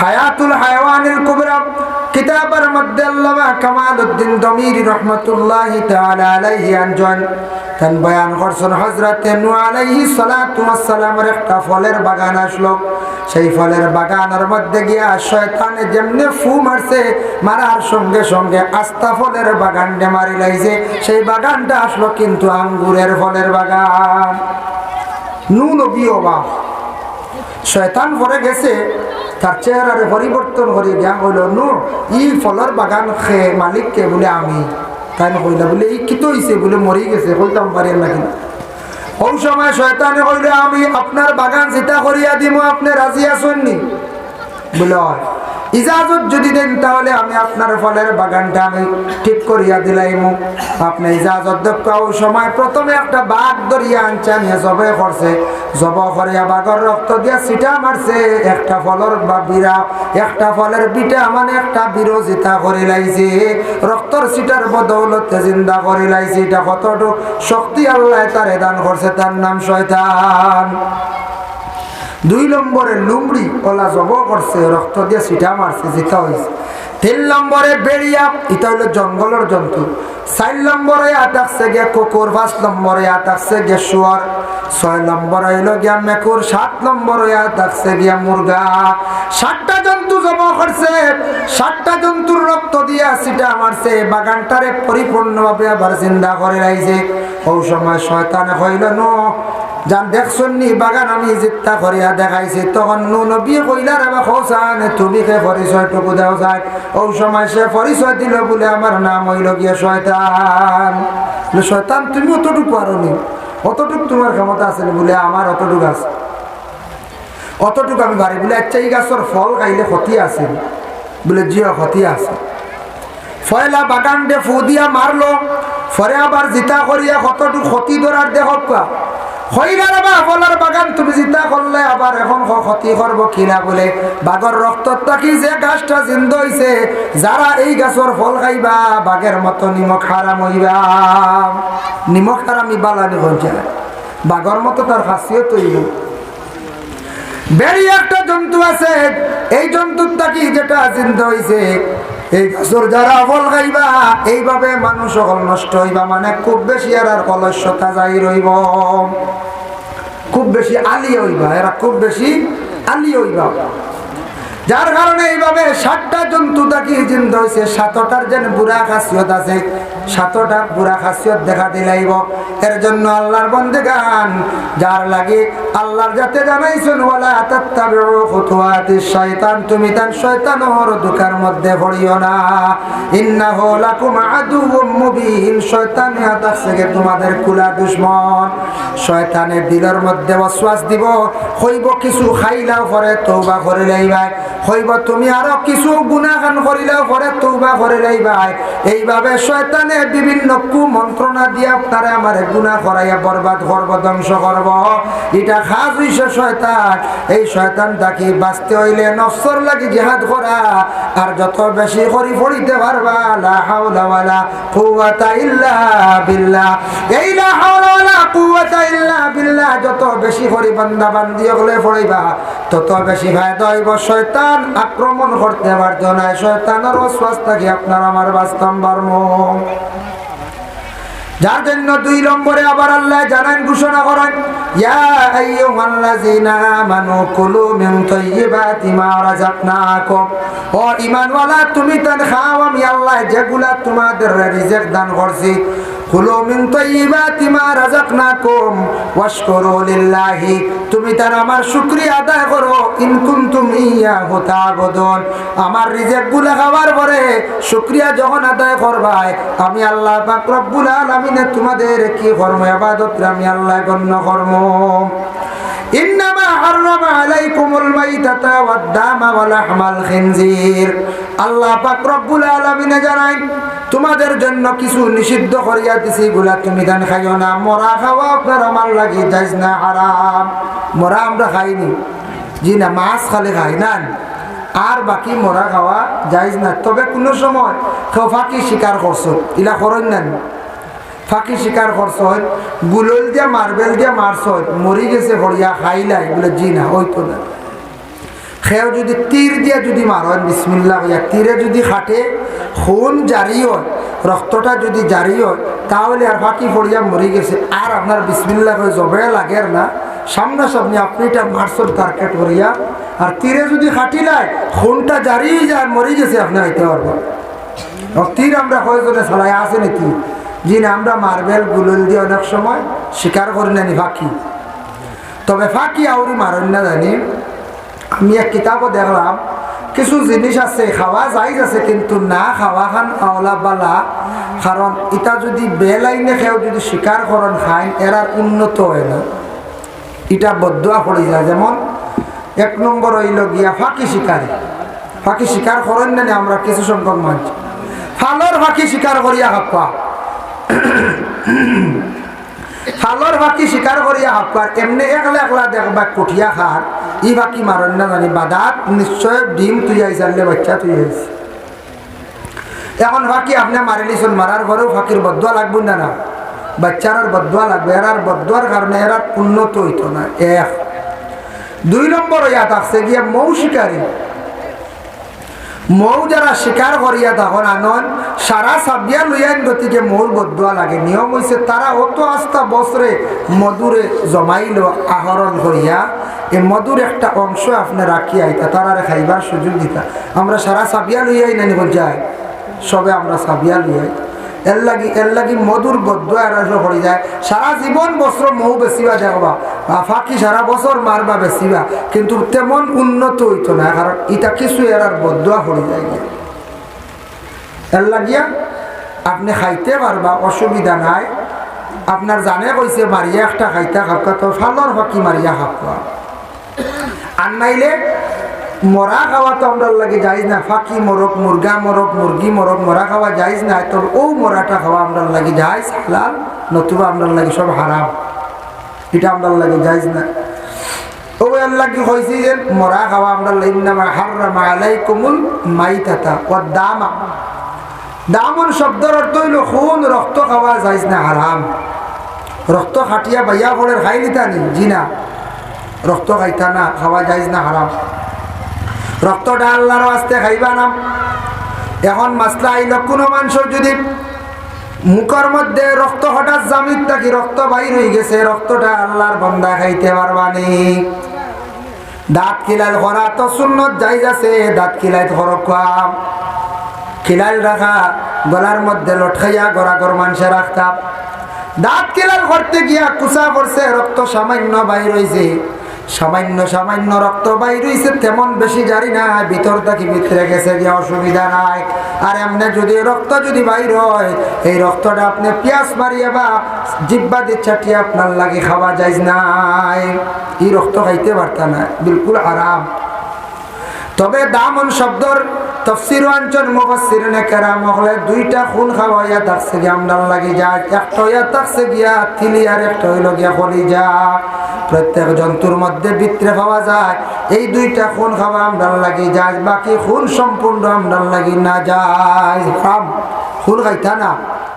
হায়াতুল হায়াওয়ানিল কুবরা কিতাবের মধ্যে আল্লামা কামালউদ্দিন দমিরি রাহমাতুল্লাহি তাআলা আলাইহি আনজন তান বয়ান করছেন হযরত নূহ আলাইহিস সালাতু ওয়াস সালামের একটা ফলের বাগান আসলো। সেই ফলের বাগানের মধ্যে গিয়া শয়তানে যেমনে ফু মারছে, মারার সঙ্গে সঙ্গে আস্তা ফলের বাগানটা মারি লাইছে। সেই বাগানটা আসলো কিন্তু আঙ্গুরের ফলের বাগান। নূহ নবী অবাক, শয়তান পরে গেছে তার চেহারার পরিবর্তন করে গিয়া হইল নূহ ই ফলের বাগান খেয়ে মালিককে বলে আমি। তাই কইলা বলে এই কি তো হইছে বলে মরি গেছে, কইতাম পারেন নাকি। ওই সময় শয়তানে কইল আমি আপনার বাগান চিতা করিয়া দিব, আপনি রাজি আছেন নি? বলে ইজাজত যদি দেন তাহলে আমি আপনার ফলের বাগানটা আমি ঠিক করিয়া দিলাইম। আপনি ইজাজত দেখা। ওই সময় প্রথমে একটা বাঘ ধরিয়া আনছে, নিয়ে জবে করছে, জব করিয়া বাঘর রক্ত দিয়া ছিটা মারছে একটা ফলের বিরা, একটা ফলের বিটা মানে একটা বিরোধিতা করে লাইছে, রক্তর ছিটার বদৌলতে জিন্দা করে লাইছে। এটা কতটুকু শক্তি আল্লাহ তারে দান করছে, তার নাম শয়তান। 2 নম্বরে লুমড়ি ওলা জব করছে, রক্ত দিয়ে ছিটা মারছে, জিতা হয়েছে। 3 নম্বরে বেড়িয়া, এটা হলো জঙ্গলের জন্তু। 4 নম্বরে আটাকছে গিয়া কুকুর, 5 নম্বরে আটাকছে গিয়া শুয়ার, 6 নম্বরে হইলো গিয়া মেকুর, 7 নম্বরে আটাকছে গিয়া মুরগা। 7টা জন্তু জব করছে, 7টা জন্তুর রক্ত দিয়া ছিটা মারছে, বাগানটারে পরিপূর্ণভাবে আবার জিন্দা করে রাইছে। ওই সময় শয়তানে কইল নূহ যান দেখছুন নি বাগান আমি জিত্তা করিয়া দেখাইছি। তখন নূহ নবী কইলা রে বা খোসান তুমি কে পরিচয়টুকু দেও যায়। ওই সময় সে পরিচয় দিল বলে আমার নাম হইল গিয়া শয়তান। শয়তান তুমি অতটুকু পারো নি, অতটুকু তোমার ক্ষমতা আছে বলে আমার অতটুকু আছে, অতটুকু আমি পারি বলে। আচ্ছা এই গাছের ফল খাইলে ক্ষতি আছে বলে? জিও ক্ষতি আছে। ফয়লা বাগান দে ফু দিয়া মারলো, পরে আবার জিতা করিয়া কতটুকু ক্ষতি ধরার দেখ ফলের বাগান তুমি জিতা করলে আবার এখন ক্ষতি করবো কিনা বলে। বাঘর রক্ত থাকি যে গাছটা জিন্দ হইছে, যারা এই গাছের ফল খাইবা বাঘের মতো নিমক হারাম হইবা। নিমক হারামি বালানি হয়ে বাঘর মতো তার খাসিয়ত হইব। বেড়ি একটা জন্তু আছে, এই জন্তুর থাকি যেটা জিন্দ হইছে, এই গাছের যারা ফল খাইবা এইভাবে মানুষ সকল নষ্ট হইবা। মানে খুব বেশি আর কলস্যতা যাই রইব, খুব বেশি আলি হইবা, এরা খুব বেশি আলি হইবা। যার কারণে এইভাবে 7টা জন্তু থাকি জিন্দ হয়েছে, 7টার যেন বুড়া খাসিয়ত আছে, 7টা বুড়া খাসিয়ত দেখা দিলাইব। এর জন্য আল্লাহর বান্দাগান যার লাগে আল্লাহর যাতে জানাইছেন ওয়ালা তাত্তাবিউ খুতুওয়াতিশ শাইতান, তুমি তার শয়তানের দুকার মধ্যে পড়িও না। ইন্নাহু লাকুম আদুউম মুবিন, শয়তান আছে তোমাদের কুলা দুশমন। শয়তানের দিলের মধ্যে ওয়াসওয়াস দিব, হইব কিছু খাইলাও পরে তওবা করে লইবা, হইব তুমি আরো কিছু গুনাহগান করিলেও পরে তওবা করে লইবা। এইভাবে শয়তানে বিভিন্ন কুমন্ত্রণা দিয়ে আপনারা আমারে গুনাহ করাইয়া বরবাদ করব, ধ্বংস করব। এটা খাস হইছে শয়তান। এই শয়তান তাকে বাঁচতে হইলে নফসর লাগি জিহাদ করা, আর যত বেশি করি পড়িতে পারবা লা হাওলা ওয়ালা কুওয়াতা ইল্লা বিল্লাহ। এই লা হাওলা ওয়ালা কুওয়াতা ইল্লা বিল্লাহ যত বেশি করি বান্দা বান্দি হলে পড়িবা, তত বেশি ফায়দা হইব। শয়তান আক্রমণ করতে পারতো না, শয়তানের ওয়াসওয়াস থেকে আপনার আমার বাস্তব বাড়ব। যার জন্য 2 নম্বরে আবার আল্লাহ জানান ঘোষণা করেন, ইয়া আইয়ুহাল্লাযীনা আমানু কুলু মিন তাইয়্যিবাতি মা রাযাকনাকুম, ও ঈমানওয়ালা তুমি তান খাও আমি আল্লাহ যেগুলা তোমাদের রিজিক দান করছি। কুলু মিন তাইয়্যিবাতি মা রাযাকনাকুম ওয়াশকুরু লিল্লাহি, তুমি তার আমার শুকরিয়া আদায় করো। ইন কুনতুম ইয়াহু তা'বুদুন, আমার রিজিকগুলা খাওয়ার পরে শুকরিয়া যখন আদায় করবা আমি আল্লাহ পাক রব্বুল আলামিন তোমাদের কি কর্ম ইবাদত আমি আল্লাহ গণ্য করব। ইন্নামা হারামা আলাইকুমুল মাইতাতা ওয়াদ দামা ওয়া লাহমাল খিনজির, আল্লাহ পাক রব্বুল আলামিন জানাই তোমাদের জন্য কিছু নিষিদ্ধ করিয়া দিছি, এগুলা তুমি দান খাইও না। মরা খাওয়া আপনার আমার লাগি জায়েজ না, হারাম। মরা আমরা খাইনি, জি না, মাছ খালি খাই না, আর বাকি মরা খাওয়া জায়েজ না। তবে কোনো সময় কেউ ফাঁকি শিকার করছো, ইলা করেন না, ফাঁকি শিকার করছো, গুলল দিয়া মার্বেল দিয়া মারছ, মরি গেছে হরিয়া খাইলাই বলে, জি না, ওই তো না। খেও যদি তীর দিয়া যদি মারেন বিসমিল্লাহ হইয়া তীরে যদি খাটে খুন জারি হয়, রক্তটা যদি জারি হয়, তাহলে আর ফাঁকি পড়িয়া মরি গেছে, আর আপনার বিসমিল্লাহ হয়ে জবে লাগের না, সামনাসামনি আপনি এটা মারসর টার্গেট করিয়া, আর তীরে যদি খাটি নাই খুনটা জারি হয়ে যায় মরি গেছে, আপনি আইতে পারবেন। তীর আমরা কয়জনে চালাই আছে নাকি? জি না, আমরা মার্বেল গুলল দিয়ে অনেক সময় শিকার করি নানি ফাঁকি। তবে ফাঁকি আউরি মারেন না জানি। আমি এক কিতাবও দেখলাম কিছু জিনিস আছে খাওয়া যাইজ আছে, কিন্তু না খাওয়া খান আওলা বালা, কারণ এটা যদি বেলাইনে খেয়েও যদি শিকার করেন খাই এরার উন্নত হয় না, এটা বদুয়া পড়ে যায়। যেমন 1 নম্বর হইল গিয়া ফাঁকি শিকারি। ফাঁকি শিকার করেন না আমরা কিছু সংখ্যক মানুষ ফালর ফাঁকি শিকার করিয়া হাপ্পা, ফালর ফাঁকি শিকার করিয়া হাপ্পার এমনি একলা একলা দেখবা কঠিয়া খার ই ফাঁকি মারেন না জানি, বাদাত নিশ্চয় ডিম তুই আইসারলে বাচ্চা তুই আইস। এখন ফাঁকি আপনি মারিলিছেন, মারার ঘরেও ফাঁকির বদুয়া লাগবে না, না বাচ্চার বদুয়া লাগবে, এরার বদুয়ার কারণে এরার উন্নত হইত না। 1 2 নম্বর হইয়া থাকছে গিয়া মৌ শিকারী। মৌ যারা শিকার করিয়া তখন আনন সারা সাবিয়া লইয়ান গতিকে মৌর বদুয়া লাগে। নিয়ম হয়েছে তারা অত আস্থা বছরে মধুরে জমাইল আহরণ করিয়া এই মধুর একটা অংশ আপনি রাখিয়া আইতা তারা খাইবার সুযোগ দিতা। আমরা সারা সাবিয়া লইয়াই নানি যাই, সবে আমরা সাবিয়া লইয়াই, এর লাগি মধুর বদুয়া এরা পড়ে যায়। সারা জীবন বছর মৌ বেশিবা দেখবা, ফাঁকি সারা বছর মারবা বেশিবা, কিন্তু তেমন উন্নত হইতো না, কারণ এটা কিছু এরার বদুয়া পড়ে যায়। এর লাগিয়া আপনি খাইতে পারবা, অসুবিধা নাই। আপনার জানে কইছে মারিয়া একটা খাইতা খাপকা, তো ফালর ফাঁকি মারিয়া খাপকা। আর নাইলে মরা খাওয়া তো আমরা লাগে যাইজ না, ফাঁকি মরক, মুরগা মরক, মুরগি মরক, মরা খাওয়া যাইজ না, তো ও মরাটা খাওয়া আমরা লাগে যাইজ হালাল, নতুবা আমরা লাগে সব হারাম, এটা আমরা লাগে যাইজ না। ও আল্লাহ কি কইছে যে মরা খাওয়া আমরা ইন্নামা হাররামা আলাইকুমুল মাইতাতা ওয়াদ দামা। দামন শব্দের অর্থ হইল খুন, রক্ত খাওয়া যাইজ না, হারাম। রক্ত খাটিয়া বাইয়া পড়ে খাই নিতা নি? জি না, রক্ত খাইতা না, খাওয়া যাইজ না, হারাম। রক্তটা আল্লাহর আস্তে খাইবা না। এখন মাসলা আইল কোনো মানুষের যদি মুখের মধ্যে রক্ত হঠাৎ জামিত থাকি রক্ত বাইর হয়ে গেছে, রক্তটা আল্লাহর বান্দা খাইতে পারবানি। দাঁত খিলাল করা তো সুন্নত জায়েজ আছে, দাঁত খিলাই খরকাম খিলাল রাখা, গলার মধ্যে লটকাইয়া গড়াগড় মানুষে রাখতাম। দাঁত খিলাল করতে গিয়া কুচা পড়ছে, রক্ত সামান্য বাইর হয়েছে, সামান্য সামান্য রক্ত বাইর হইছে, তেমন বেশি জারি না, ভিতর থেকে ভিতরে গেছে গিয়ে অসুবিধা নাই। আর এমনি যদি রক্ত যদি বাইর হয়, এই রক্তটা আপনি পেঁয়াজ মারিয়ে বা জিব্বা দিয়ে চাটিয়ে আপনার লাগে খাওয়া যায় নাই, এই রক্ত খাইতে পারতা না, বিলকুল আরাম। তবে দামন শব্দর তফসির অঞ্চল মুফাসসিরিনে কেরাম হলে 2টা খুন খাওয়াইয়া থাকছে গিয়া আমদার লাগি যায়, একটা হইয়া থাকছে গিয়া থিলি আর একটা হইল গিয়া কলিজা। প্রত্যেক জন্তুর মধ্যে ভিতরে পাওয়া যায়, এই 2টা খুন খাওয়া আমদার লাগি যায়, বাকি খুন সম্পূর্ণ আমদার লাগি না যায়। খুন খাইতা না।